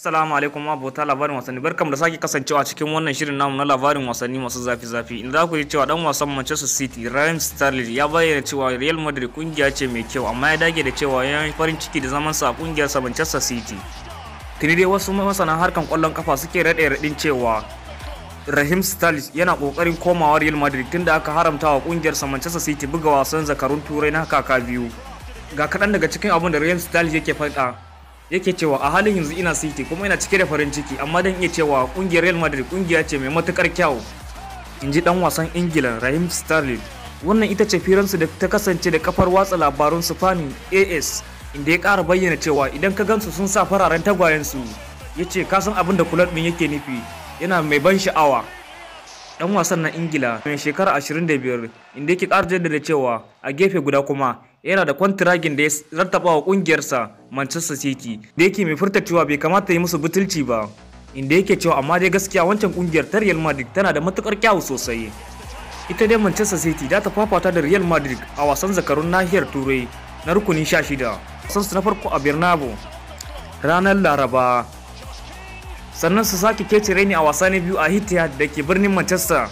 Assalamu alaikum abota labarin wasanni, barkamu da sake kasancewa cikin wannan shirin namu na labarin wasanni masu zafi-zafi, inda za ku ji cewa dan wasan Manchester City Raheem Sterling ya bayyana cewa Real Madrid kungiya ce mai kyau, amma ya dage da cewa yana farin ciki da zaman sa a kungiyar sa Manchester City. Tuni dai wasu masana harkan kwallon kafa suke raɗe-raɗin cewa Raheem Sterling yana kokarin komawa Real Madrid tunda aka haramta wa kungiyar sa Manchester City buga wasan zakarun turai na kaka biyu. Ga kaɗan daga cikin abin da Raheem Sterling yake faɗa. Yake cewa a halin yanzu ina City kuma ina cike da farin ciki, amma dan iya cewa kungiyar Real Madrid kungiya ce mai matukar kyau, inji dan wasan Ingila Raheem Sterling. Wannan ita ce firansu da ta kasance da kafar watsa labarun Spani AS, inda ya ƙara bayyana cewa idan ka gansu sun sa fararen tagwayen su, yace ka san abin da club din yake nufi, yana mai ban sha'awa. Dan wasan na Ingila mai shekara 25, inda yake ƙara jaddada cewa a gefe guda kuma yana da kwantiragin da ya rattaba wa kungiyarsa Manchester City, da yake mai furta cewa bai kamata yi musu butulci ba, inda yake cewa amma dai gaskiya wancan kungiyar ta Real Madrid tana da matukar kyawu sosai. Ita dai Manchester City za ta fafata da Real Madrid a wasan zakarun nahiyar Turai na rukuni 16, wasan su na farko a Bernabeu ranar Laraba, sannan su sake kece raini a wasa na biyu a Etihad da ke birnin Manchester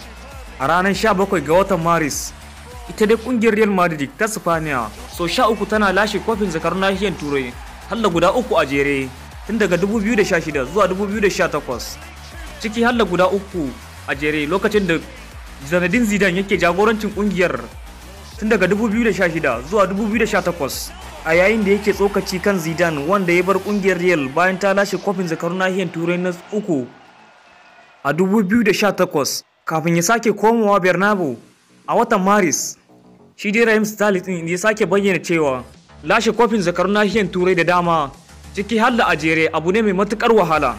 a ranar 17 ga watan Maris. Ita dai kungiyar Real Madrid ta Spaniya so 13 tana lashe kofin zakarun nahiyar Turai halla guda 3 a jere tun daga 2016 zuwa 2018, ciki halla guda 3 a jere lokacin da Zinedine Zidane yake jagorancin kungiyar tun daga 2016 zuwa 2018, a yayin da yake tsokaci kan Zidane wanda ya bar kungiyar Real bayan ta lashe kofin zakarun nahiyar Turai na 3 a 2018 kafin ya sake komawa Bernabeu a watan Maris. Shi dai Raheem Sterling din ya sake bayyana cewa lashe kofin zakarun nahiyar Turai da dama ciki har da ajere abu ne mai matukar wahala,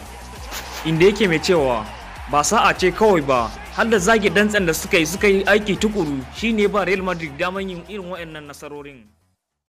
inda yake mai cewa ba sa'a ce kawai ba, har da zage dantsen da suka yi aiki tukuru shine ba Real Madrid daman yin irin waɗannan nasarorin.